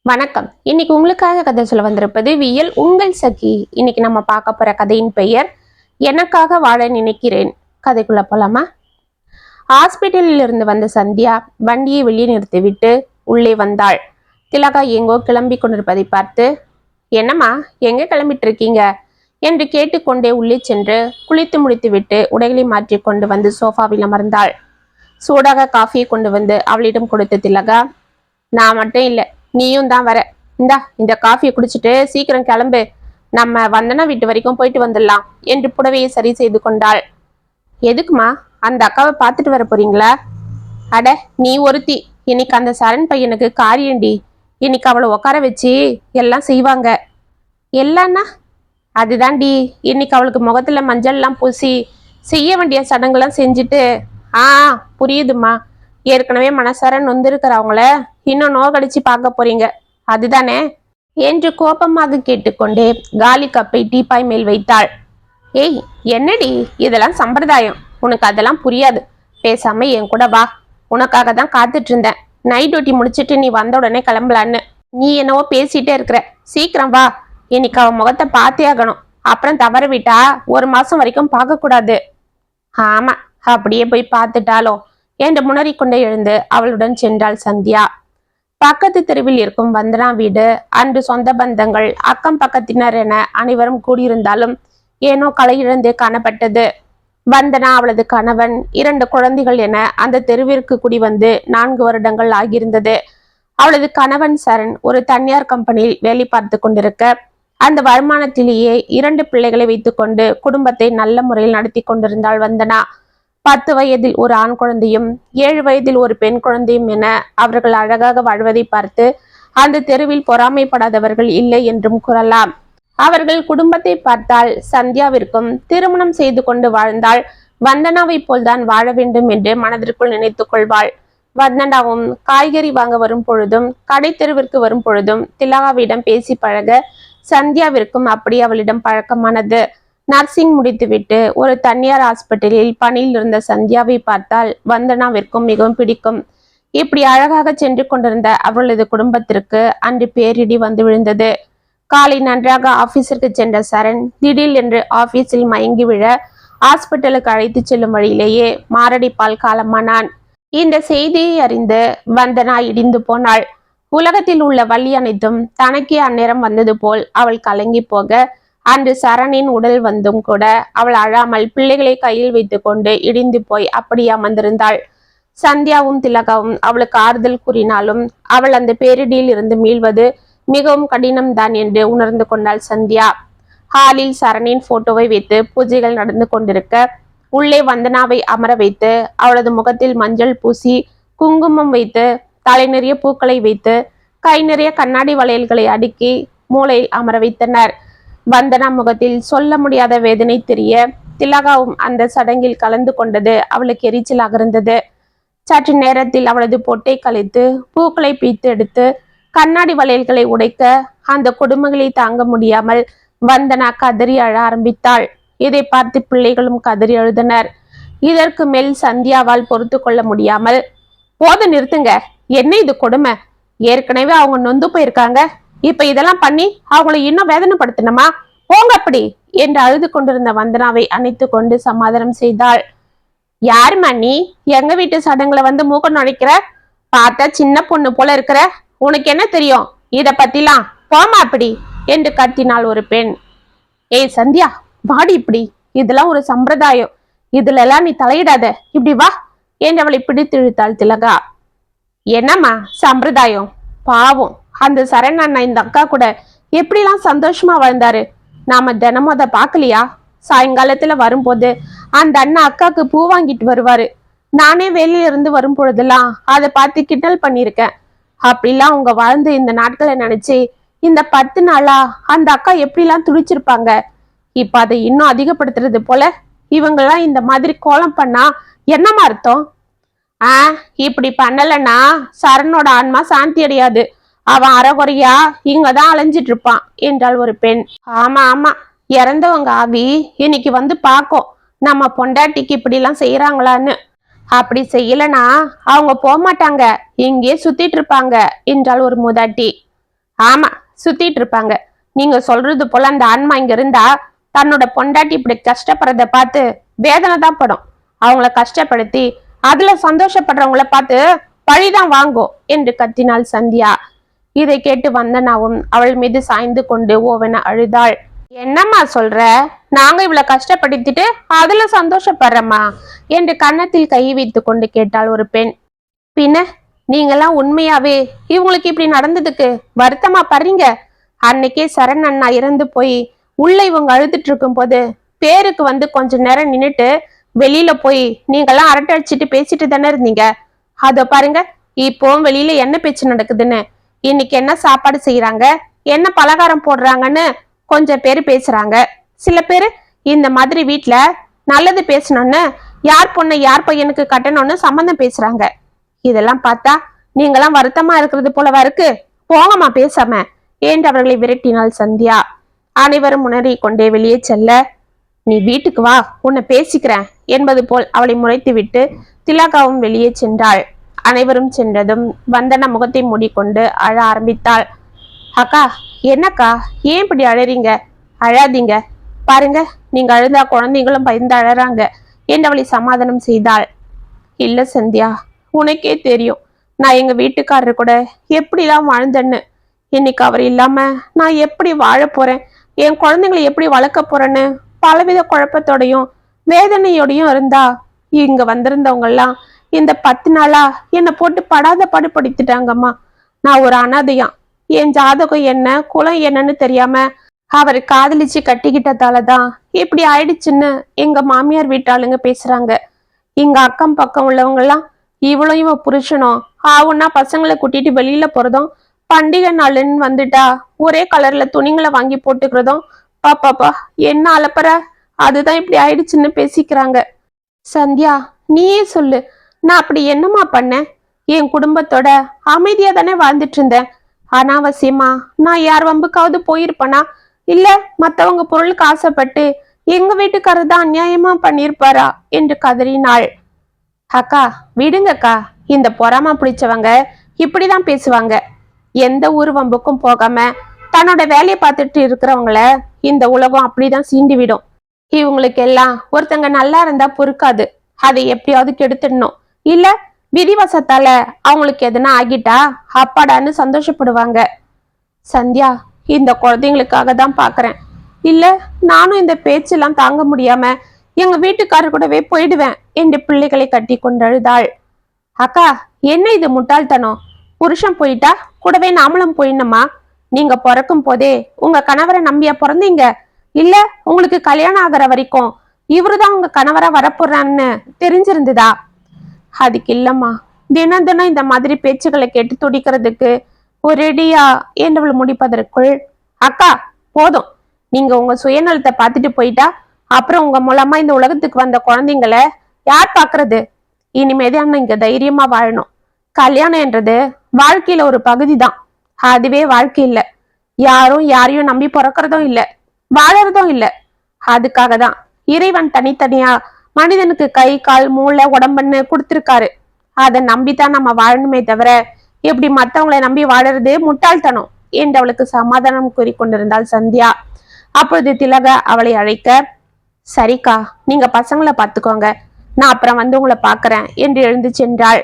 வணக்கம். இன்னைக்கு உங்களுக்காக கதை சொல்ல வந்திருப்பது வியல் உங்கள் சகி. இன்னைக்கு நம்ம பார்க்க போற கதையின் பெயர் எனக்காக வாழ நினைக்கிறேன். கதைக்குள்ள போலாமா? ஹாஸ்பிட்டலில் இருந்து வந்த சந்தியா வண்டியை வெளியே நிறுத்திவிட்டு உள்ளே வந்தாள். திலகா எங்கோ கிளம்பி கொண்டிருப்பதை பார்த்து, என்னம்மா எங்க கிளம்பிட்டு இருக்கீங்க என்று கேட்டுக்கொண்டே உள்ளே சென்று குளித்து முடித்துவிட்டு உடைகளை மாற்றி கொண்டு வந்து சோஃபாவில் அமர்ந்தாள். சூடாக காஃபியை கொண்டு வந்து அவளிடம் கொடுத்த திலகா, நான் மட்டும் இல்லை, நீயும் தான் வர. இந்த காஃபியை குடிச்சிட்டு சீக்கிரம் கிளம்பு, நம்ம வந்தனா வீட்டு வரைக்கும் போயிட்டு வந்துடலாம் என்று புடவையை சரி செய்து கொண்டாள். எதுக்குமா? அந்த அக்காவை பார்த்துட்டு வர போறீங்களா? அட நீ ஒருத்தி, இன்னைக்கு அந்த சரண் பையனுக்கு காரியண்டி. இன்னைக்கு அவளை உட்கார வச்சு எல்லாம் செய்வாங்க. எல்லான்னா? அதுதான்டி, இன்னைக்கு அவளுக்கு முகத்துல மஞ்சள்லாம் பூசி செய்ய வேண்டிய சடங்குலாம் செஞ்சுட்டு. புரியுதுமா, ஏற்கனவே மனசார நொந்திருக்கிறவங்கள இன்னும் நோகடிச்சு பார்க்க போறீங்க, அதுதானே என்று கோபமாக கேட்டுக்கொண்டே காலி கப்பை டீப்பாய் மேல் வைத்தாள். ஏய் என்னடி இதெல்லாம் சம்பிரதாயம், உனக்கு அதெல்லாம் புரியாது. பேசாம என் கூட வா, உனக்காக தான் காத்துட்டு இருந்தேன். நைட் டியூட்டி முடிச்சிட்டு நீ வந்த உடனே கிளம்பலான்னு. நீ என்னவோ பேசிட்டே இருக்கிற, சீக்கிரம் வா. இன்னைக்கு அவன் முகத்தை பார்த்தே ஆகணும். அப்புறம் தவற விட்டா 1 மாசம் வரைக்கும் பார்க்க கூடாது. ஆமா, அப்படியே போய் பார்த்துட்டாலும் என்று முனறிக்கொண்டே எழுந்து அவளுடன் சென்றாள் சந்தியா. பக்கத்து தெருவில் இருக்கும் வந்தனா வீடு அன்று சொந்த பந்தங்கள் அக்கம் பக்கத்தினர் என அனைவரும் கூடியிருந்தாலும் ஏனோ கலையிழந்தே காணப்பட்டது. வந்தனா, அவளது கணவன், 2 குழந்தைகள் என அந்த தெருவிற்கு குடி வந்து 4 வருடங்கள் ஆகியிருந்தது. அவளது கணவன் சரண் ஒரு தனியார் கம்பெனியில் வேலை பார்த்து கொண்டிருக்க அந்த வருமானத்திலேயே 2 பிள்ளைகளை வைத்துக்கொண்டு குடும்பத்தை நல்ல முறையில் நடத்தி கொண்டிருந்தாள் வந்தனா. 10 வயதில் ஒரு ஆண் குழந்தையும் 7 வயதில் ஒரு பெண் குழந்தையும் என அவர்கள் அழகாக வாழ்வதை பார்த்து அந்த தெருவில் பொறாமைப்படாதவர்கள் இல்லை என்றும் கூறலாம். அவர்கள் குடும்பத்தை பார்த்தால் சந்தியாவிற்கும் திருமணம் செய்து கொண்டு வாழ்ந்தால் வந்தனாவை போல்தான் வாழ வேண்டும் என்று மனதிற்குள் நினைத்துக் கொள்வாள். வந்தனாவும் காய்கறி வாங்க வரும் பொழுதும் கடை தெருவிற்கு வரும் பொழுதும் திலகாவிடம் பேசி பழக சந்தியாவிற்கும் அப்படி அவளிடம் பழக்கமானது. நர்சிங் முடித்துவிட்டு ஒரு தனியார் ஹாஸ்பிட்டலில் பணியில் இருந்த சந்தியாவை பார்த்தால் வந்தனாவிற்கும் மிகவும் பிடிக்கும். இப்படி அழகாக சென்று கொண்டிருந்த அவளது குடும்பத்திற்கு அன்று பேரிடி வந்து விழுந்தது. காலை நன்றாக ஆபீஸிற்கு சென்ற சரண் திடீர் என்று ஆபீஸில் மயங்கி விழ ஹாஸ்பிட்டலுக்கு அழைத்து செல்லும் வழியிலேயே மாரடைப்பால் காலமானான். இந்த செய்தியை அறிந்து வந்தனா இடிந்து போனாள். உலகத்தில் உள்ள வலி அனைத்தும் தனக்கே அந்நேரம் வந்தது போல் அவள் கலங்கி போக அன்று சரணின் உடல் வந்தும் கூட அவள் அழாமல் பிள்ளைகளை கையில் வைத்து கொண்டு இடிந்து போய் அப்படி அமர்ந்திருந்தாள். சந்தியாவும் திலகாவும் அவளுக்கு ஆறுதல் கூறினாலும் அவள் அந்த பேரிடியில் இருந்து மீள்வது மிகவும் கடினம்தான் என்று உணர்ந்து கொண்டாள் சந்தியா. ஹாலில் சரணின் போட்டோவை வைத்து பூஜைகள் நடந்து கொண்டிருக்க உள்ளே வந்தனாவை அமர வைத்து அவளது முகத்தில் மஞ்சள் பூசி குங்குமம் வைத்து தலை நிறைய பூக்களை வைத்து கை நிறைய கண்ணாடி வளையல்களை அடுக்கி மூளையில் அமர வைத்தனர். வந்தனா முகத்தில் சொல்ல முடியாத வேதனை தெரிய திலகாவும் அந்த சடங்கில் கலந்து கொண்டது அவளுக்கு எரிச்சலாக இருந்தது. சற்று நேரத்தில் அவளது பொட்டை கலைத்து பூக்களை பீத்து எடுத்து கண்ணாடி வளையல்களை உடைக்க அந்த கொடுமைகளை தாங்க முடியாமல் வந்தனா கதறி அழ ஆரம்பித்தாள். இதை பார்த்து பிள்ளைகளும் கதறி அழுதனர். இதற்கு மேல் சந்தியாவால் பொறுத்து கொள்ள முடியாமல், போத நிறுத்துங்க, என்ன இது கொடுமை, ஏற்கனவே அவங்க நொந்து போயிருக்காங்க, இப்ப இதெல்லாம் பண்ணி அவங்களை இன்னும் வேதனைப்படுத்தணுமா, போங்க அப்படி என்று அழுது கொண்டிருந்த வந்தனாவை அணைத்து கொண்டு சமாதானம் செய்தாள். யாருமா நீ, எங்க வீட்டு சடங்குல வந்து மூக்க நுழைக்கிற, பார்த்தா சின்ன பொண்ணு போல இருக்கிற, உனக்கு என்ன தெரியும் இத பத்திலாம், போமா அப்படி என்று கத்தினாள் ஒரு பெண். ஏய் சந்தியா, வாடி இப்படி, இதெல்லாம் ஒரு சம்பிரதாயம், இதுல எல்லாம் நீ தலையிடாத, இப்படி வா என்று அவளை பிடித்து இழுத்தாள் திலகா. என்னம்மா சம்பிரதாயம், பாவம் அந்த சரண் அண்ணா இந்த அக்கா கூட எப்படிலாம் சந்தோஷமா வாழ்ந்தாரு, நாம தினமும் அதை பார்க்கலையா? சாயங்காலத்துல வரும்போது அந்த அண்ணா அக்காக்கு பூ வாங்கிட்டு வருவாரு. நானே வெளியில இருந்து வரும் பொழுதெல்லாம் அதை பார்த்து கிண்டல் பண்ணியிருக்கேன். அப்படிலாம் அவங்க வாழ்ந்து இந்த நாட்களை நினைச்சு இந்த 10 நாளா அந்த அக்கா எப்படிலாம் துடிச்சிருப்பாங்க. இப்ப அதை இன்னும் அதிகப்படுத்துறது போல இவங்கெல்லாம் இந்த மாதிரி கோலம் பண்ணா என்னமா அர்த்தம்? இப்படி பண்ணலன்னா சரணோட ஆன்மா சாந்தி அடையாது, அவன் அறகுறையா இங்கதான் அலைஞ்சிட்டு இருப்பான் என்றாள் ஒரு பெண். ஆமா ஆமா, இறந்தவங்க ஆவி இன்னைக்கு வந்து பார்க்கும் நம்ம பொண்டாட்டிக்கு இப்படி எல்லாம் செய்யறாங்களான்னு. அப்படி செய்யலனா அவங்க போகமாட்டாங்க, இங்கே சுத்திட்டு இருப்பாங்க என்றாள் ஒரு மூதாட்டி. ஆமா, சுத்திட்டு இருப்பாங்க. நீங்க சொல்றது போல அந்த ஆன்மா இங்க இருந்தா தன்னோட பொண்டாட்டி இப்படி கஷ்டப்படுறத பார்த்து வேதனை தான் படும். அவங்கள கஷ்டப்படுத்தி அதுல சந்தோஷப்படுறவங்கள பார்த்து பழிதான் வாங்கும் என்று கத்தினாள் சந்தியா. இதை கேட்டு வந்தனாவும் அவள் மீது சாய்ந்து கொண்டு ஓவென அழுதாள். என்னம்மா சொல்ற? நாங்க இவ்வளவு கஷ்டப்படுத்திட்டு அதுல சந்தோஷப்படுறோமா என்று கன்னத்தில் கை வைத்து கொண்டு கேட்டாள் ஒரு பெண். பின்ன நீங்கெல்லாம் உண்மையாவே இவங்களுக்கு இப்படி நடந்ததுக்கு வருத்தமா படுறீங்க? அன்னைக்கே சரண் அண்ணா இறந்து போய் உள்ள இவங்க அழுதுட்டு இருக்கும் போது பேருக்கு வந்து கொஞ்ச நேரம் நின்னுட்டு வெளியில போய் நீங்கெல்லாம் அரட்டை அடிச்சுட்டு பேசிட்டு தானே இருந்தீங்க. அதோ பாருங்க, இப்போ வெளியில என்ன பேச்சு நடக்குதுன்னு. இன்னைக்கு என்ன சாப்பாடு செய்யறாங்க, என்ன பலகாரம் போடுறாங்கன்னு கொஞ்சம் பேர் பேசுறாங்க. சில பேர் இந்த மாதிரி வீட்டுல நல்லது பேசணும்னு யார் பொண்ணை யார் பையனுக்கு கட்டணும்னு சம்மந்தம் பேசுறாங்க. இதெல்லாம் பார்த்தா நீங்களாம் வருத்தமா இருக்கிறது போலவா இருக்கு. போங்கம்மா பேசாம என்று அவர்களை விரட்டினாள் சந்தியா. அனைவரும் முன்னறி கொண்டே வெளியே செல்ல, நீ வீட்டுக்கு வா, உன்னை பேசிக்கிறேன் என்பது போல் அவளை முறைத்துவிட்டு திலகாவும் வெளியே சென்றாள். அனைவரும் சென்றதும் வந்தன முகத்தை மூடிக்கொண்டு அழ ஆரம்பித்தாள். அக்கா, என்னக்கா, ஏன் இப்படி அழறீங்க? அழாதீங்க, பாருங்க, நீங்க அழுதா குழந்தைங்களும் பயந்து அழறாங்க என்று அவளை சமாதானம் செய்தாள். இல்ல சந்தியா, உனக்கே தெரியும் நான் எங்க வீட்டுக்காரர் கூட எப்படிலாம் வாழ்ந்தேன்னு. இன்னைக்கு அவர் இல்லாம நான் எப்படி வாழ போறேன், என் குழந்தைங்களை எப்படி வளர்க்க போறேன்னு பலவித குழப்பத்தோடையும் வேதனையோடையும் இருந்தா இங்க வந்திருந்தவங்க எல்லாம் இந்த 10 நாளா என்னை போட்டு படாத பாடுபடுத்திட்டாங்கம்மா. நான் ஒரு அனாதையாம். என் ஜாதகம் என்ன குலம் என்னன்னு தெரியாம அவர் காதலிச்சு கட்டிக்கிட்டதாலதான் இப்படி ஆயிடுச்சுன்னு எங்க மாமியார் வீட்டாளுங்க பேசுறாங்க. இங்க அக்கம் பக்கம் உள்ளவங்க எல்லாம் இவளும் இவன் புருஷனும் ஆவுன்னா பசங்களை கூட்டிட்டு வெளியில போறதும், பண்டிகை நாளுன்னு வந்துட்டா ஒரே கலர்ல துணிங்களை வாங்கி போட்டுக்கிறதும், பாப்பாப்பா என்ன அலப்பற, அதுதான் இப்படி ஆயிடுச்சுன்னு பேசிக்கிறாங்க. சந்தியா, நீயே சொல்லு, நான் அப்படி என்னமா பண்ணேன்? என் குடும்பத்தோட அமைதியா தானே வாழ்ந்துட்டு இருந்தேன். அனாவசியமா நான் யார் வம்புக்காவது போயிருப்பேனா? இல்ல மத்தவங்க பொருளுக்கு ஆசைப்பட்டு எங்க வீட்டுக்காரர் தான் அநியாயமா பண்ணிருப்பாரா என்று கதறினாள். அக்கா விடுங்கக்கா, இந்த பொறாம பிடிச்சவங்க இப்படிதான் பேசுவாங்க. எந்த ஊர் வம்புக்கும் போகாம தன்னோட வேலையை பார்த்துட்டு இருக்கிறவங்கள இந்த உலகம் அப்படிதான் சீண்டி விடும். இவங்களுக்கு எல்லாம் ஒருத்தங்க நல்லா இருந்தா பொறுக்காது, அதை எப்படியாவது கெடுத்துடணும். இல்ல விதிவசத்தால அவங்களுக்கு எதனா ஆகிட்டா அப்பாடான்னு சந்தோஷப்படுவாங்க. சந்தியா, இந்த குழந்தைங்களுக்காக தான் பாக்குறேன். இல்ல நானும் இந்த பேச்செல்லாம் தாங்க முடியாம எங்க வீட்டுக்காரர் கூடவே போயிடுவேன் என்று பிள்ளைகளை கட்டி கொண்டழுதாள். அக்கா, என்ன இது முட்டாள்தனம்? புருஷன் போயிட்டா கூடவே நாமளும் போயிடணுமா? நீங்க பிறக்கும் போதே உங்க கணவரை நம்பியா பிறந்தீங்க? இல்ல உங்களுக்கு கல்யாணம் ஆகிற வரைக்கும் இவருதான் உங்க கணவரா வரப்போறான்னு தெரிஞ்சிருந்ததா? அதுக்கு இல்லம்மா, தினம் தினம் இந்த மாதிரி பேச்சுக்களை கேட்டு துடிக்கிறதுக்கு ஒரேடியா என்றவள் முடிப்பதற்குள், அக்கா போதும், நீங்க உங்க சுயநலத்தை பார்த்துட்டு போயிட்டா அப்புறம் உங்க மூலமா இந்த உலகத்துக்கு வந்த குழந்தைங்களை யார் பாக்குறது? இனிமேதான் இங்க தைரியமா வாழணும். கல்யாணம் என்றது வாழ்க்கையில ஒரு பகுதி தான், அதுவே வாழ்க்கை இல்ல. யாரும் யாரையும் நம்பி பிறக்கிறதும் இல்ல, வாழறதும் இல்ல. அதுக்காக தான் இறைவன் தனித்தனியா மனிதனுக்கு கை கால் மூளை உடம்புன்னு கொடுத்திருக்காரு. அதை நம்பித்தான் நம்ம வாழணுமே தவிர எப்படி மத்தவங்களை நம்பி வாழறது முட்டாள்தனம் என்று அவளுக்கு சமாதானம் கூறிக்கொண்டிருந்தாள் சந்தியா. அப்பொழுது திலக அவளை அழைக்க, சரிக்கா, நீங்க பசங்களை பார்த்துக்கோங்க, நான் அப்புறம் வந்து உங்களை பாக்குறேன் என்று எழுந்து சென்றாள்.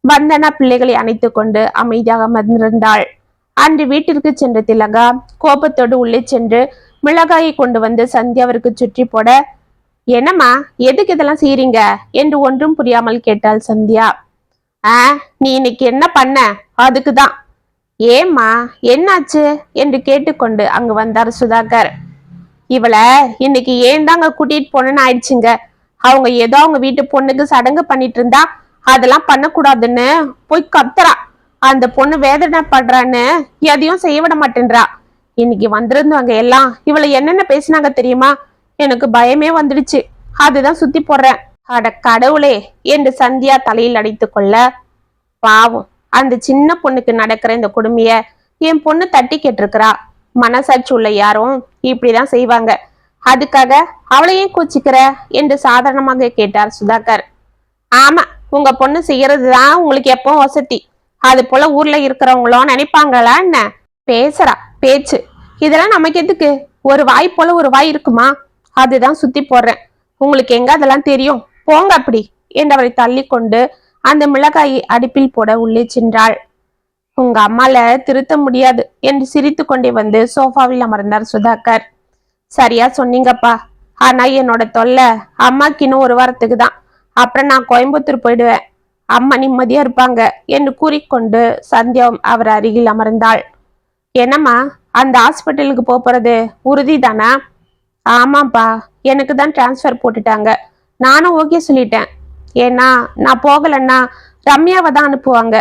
வந்தனா பிள்ளைகளை அணைத்து கொண்டு அமைதியாக அமர்ந்திருந்தாள். அன்று வீட்டிற்கு சென்ற திலகா கோபத்தோடு உள்ளே சென்று மிளகாயை கொண்டு வந்து சந்தியாவிற்கு சுற்றி போட, என்னம்மா எதுக்கு இதெல்லாம் செய்றீங்க என்று ஒன்றும் புரியாமல் கேட்டாள் சந்தியா. நீ இன்னைக்கு என்ன பண்ண? அதுக்குதான். ஏம்மா என்னாச்சு என்று கேட்டுக்கொண்டு அங்கு வந்தார் சுதாகர். இவளை இன்னைக்கு ஏன் தாங்க கூட்டிட்டு போனேன்னு ஆயிடுச்சுங்க. அவங்க ஏதோ அவங்க வீட்டு பொண்ணுக்கு சடங்கு பண்ணிட்டு இருந்தா அதெல்லாம் பண்ணக்கூடாதுன்னு போய் கத்துறா. அந்த பொண்ணு வேதனை படுறான்னு எதையும் செய்ய விட மாட்டேன்றா. இன்னைக்கு வந்திருந்தவங்க எல்லாம் இவளை என்னென்ன பேசினாங்க தெரியுமா? எனக்கு பயமே வந்துடுச்சு. அதுதான் சுத்தி போடுறேன். அட கடவுளே என்று சந்தியா தலையில் அடித்து கொள்ள, பாவம், அந்த சின்ன பொண்ணுக்கு நடக்கிற இந்த கொடுமைய என் பொண்ணு தட்டி கேட்டிருக்கிறா. மனசாட்சி உள்ள யாரும் இப்படிதான் செய்வாங்க. அதுக்காக அவளையும் கூச்சிக்கிற என்று சாதாரணமாக கேட்டார் சுதாகர். ஆமா, உங்க பொண்ணு செய்யறதுதான் உங்களுக்கு எப்பவும் வசதி. அது போல ஊர்ல இருக்கிறவங்களும் நினைப்பாங்களா என்ன? பேசுறா பேச்சு. இதெல்லாம் நமக்கு எதுக்கு? ஒரு வாய் போல ஒரு வாய் இருக்குமா? அதுதான் சுத்தி போடுறேன். உங்களுக்கு எங்க அதெல்லாம் தெரியும்? போங்க அப்படி என்றவரை தள்ளி கொண்டு அந்த மிளகாயை அடுப்பில் போட உள்ளே சென்றாள். உங்க அம்மால திருத்த முடியாது என்று சிரித்து கொண்டே வந்து சோஃபாவில் அமர்ந்தார் சுதாகர். சரியா சொன்னீங்கப்பா. ஆனா என்னோட தொல்லை அம்மாக்கு இன்னும் ஒரு வாரத்துக்கு தான். அப்புறம் நான் கோயம்புத்தூர் போயிடுவேன். அம்மா நிம்மதியா இருப்பாங்க என்று கூறிக்கொண்டு சந்தியா அவர் அருகில் அமர்ந்தாள். என்னம்மா, அந்த ஹாஸ்பிட்டலுக்கு போறது உறுதி தானா? ஆமாப்பா, எனக்கு தான் டிரான்ஸ்ஃபர் போட்டுட்டாங்க. நானும் ஓகே சொல்லிட்டேன். ஏன்னா நான் போகலன்னா ரம்யாவை தான் அனுப்புவாங்க.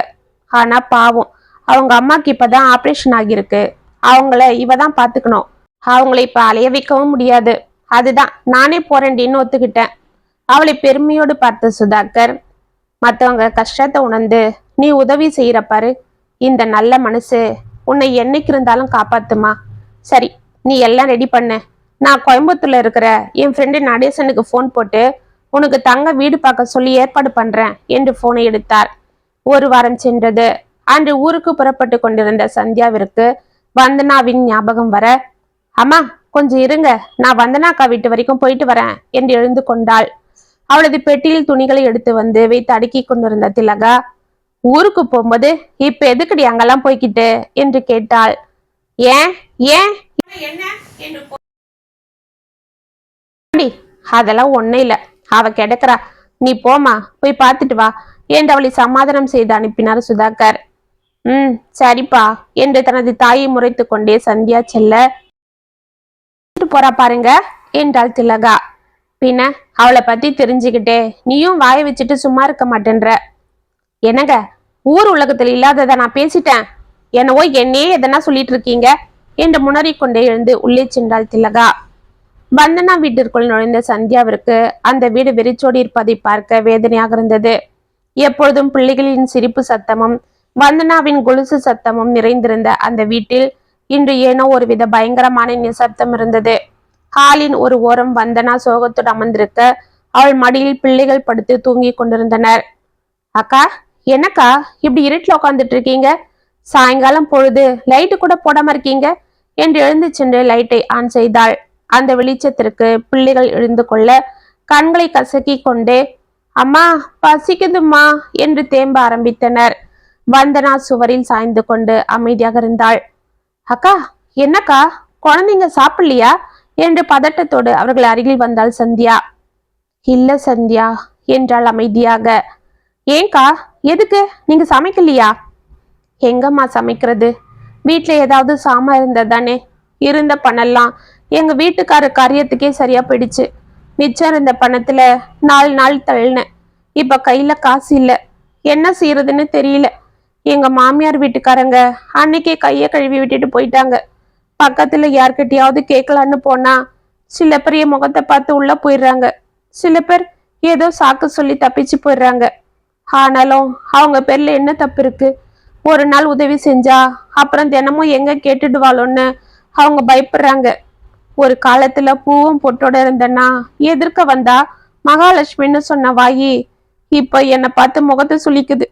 ஆனா பாவம், அவங்க அம்மாக்கு இப்பதான் ஆப்ரேஷன் ஆகியிருக்கு. அவங்கள இவ தான் பாத்துக்கணும். அவங்கள இப்ப அலைய வைக்கவும் முடியாது. அதுதான் நானே போறேன்டின்னு ஒத்துக்கிட்டேன். அவளை பெருமையோடு பார்த்த சுதாகர், மற்றவங்க கஷ்டத்தை உணர்ந்து நீ உதவி செய்யற பாரு, இந்த நல்ல மனசு உன்னை என்னைக்கு இருந்தாலும் காப்பாத்துமா. சரி, நீ எல்லாம் ரெடி பண்ண. நான் கோயம்புத்தூர்ல இருக்கிற என் ஃப்ரெண்டு நடேசனுக்கு ஃபோன் போட்டு உனக்கு தங்க வீடு பார்க்க சொல்லி ஏற்பாடு பண்றேன் என்று போனை எடுத்தார். ஒரு வாரம் சென்றது. அன்று ஊருக்கு புறப்பட்டு கொண்டிருந்த சந்தியாவிற்கு வந்தனாவின் ஞாபகம் வர, அம்மா கொஞ்சம் இருங்க, நான் வந்தனாக்கா வீட்டு வரைக்கும் போயிட்டு வரேன் என்று எழுந்து கொண்டாள். அவளது பெட்டியில் துணிகளை எடுத்து வந்து வைத்து அடுக்கி கொண்டிருந்த திலகா, ஊருக்கு போகும்போது இப்ப எதுக்குடி அங்கெல்லாம் போய்கிட்டு என்று கேட்டாள். ஏன் ஏன் என்ன என்று அதெல்லாம் ஒன்னும் இல்ல, அவ கிடக்குறா, நீ போமா போய் பார்த்துட்டு வா என்று அவளை சமாதானம் செய்து அனுப்பினார் சுதாகர். சரிப்பா என்று தனது தாயை முறைத்து கொண்டே சந்தியா செல்ல, போறா பாருங்க என்றாள் திலகா. பின்ன அவளை பத்தி தெரிஞ்சுக்கிட்டே நீயும் வாயை வச்சுட்டு சும்மா இருக்க மாட்டேன்ற. என்னங்க, ஊர் உலகத்தில் இல்லாததை நான் பேசிட்டேன். என்னவோ என்னையே எதனா சொல்லிட்டு இருக்கீங்க என்று முனறிக்கொண்டே எழுந்து உள்ளே சென்றாள் திலகா. வந்தனா வீட்டிற்குள் நுழைந்த சந்தியாவிற்கு அந்த வீடு வெறிச்சோடி இருப்பதை பார்க்க வேதனையாக இருந்தது. எப்பொழுதும் பிள்ளைகளின் சிரிப்பு சத்தமும் வந்தனாவின் கொலுசு சத்தமும் நிறைந்திருந்த அந்த வீட்டில் இன்று ஏனோ ஒருவித பயங்கரமான நிசப்தம் இருந்தது. ஹாலின் ஒரு ஓரம் வந்தனா சோகத்தோடு அமர்ந்திருக்க, அவள் மடியில் பிள்ளைகள் படுத்து தூங்கி கொண்டிருந்தனர். அக்கா, என்னக்கா இப்படி இருட்டில் உட்காந்துட்டு இருக்கீங்க? சாயங்காலம் பொழுது லைட்டு கூட போடாம இருக்கீங்க என்று எழுந்து சென்று லைட்டை ஆன் செய்தாள். அந்த வெளிச்சத்திற்கு பிள்ளைகள் எழுந்து கொள்ள கண்களை கசக்கி கொண்டே அம்மா பசிக்குதும்மா என்று தேம்ப ஆரம்பித்தனர். வந்தனா சுவரில் சாய்ந்து கொண்டு அமைதியாக இருந்தாள். அக்கா, என்னக்கா, குழந்தைங்க சாப்பிடலையா என்று பதட்டத்தோடு அவர்கள் அருகில் வந்தாள் சந்தியா. இல்ல சந்தியா என்றாள் அமைதியாக. ஏங்கா, எதுக்கு, நீங்க சமைக்கலையா? எங்கம்மா சமைக்கிறது, வீட்டுல ஏதாவது சாமா இருந்ததானே, இருந்த பணம்லாம் எங்க வீட்டுக்கார காரியத்துக்கே சரியா போயிடுச்சு. மிச்சம் இருந்த பணத்துல 4 நாள் தள்ளினேன். இப்ப கையில காசு இல்ல, என்ன செய்யறதுன்னு தெரியல. எங்க மாமியார் வீட்டுக்காரங்க அன்னைக்கே கைய கழுவி விட்டுட்டு போயிட்டாங்க. பக்கத்துல யார்கிட்டயாவது கேட்கலான்னு போனா சில பேர் என் முகத்தை பார்த்து உள்ள போயிடுறாங்க. சில பேர் ஏதோ சாக்கு சொல்லி தப்பிச்சு போயிடுறாங்க. ஆனாலும் அவங்க பேர்ல என்ன தப்பு இருக்கு? ஒரு நாள் உதவி செஞ்சா அப்புறம் தினமும் எங்க கேட்டுடுவாளோன்னு அவங்க பயப்படுறாங்க. ஒரு காலத்துல பூவும் பொட்டோட இருந்தேன்னா எதிர்க்க வந்தா மகாலட்சுமின்னு சொன்ன வாயி இப்ப என்னை பார்த்து முகத்தை சுளிக்குது.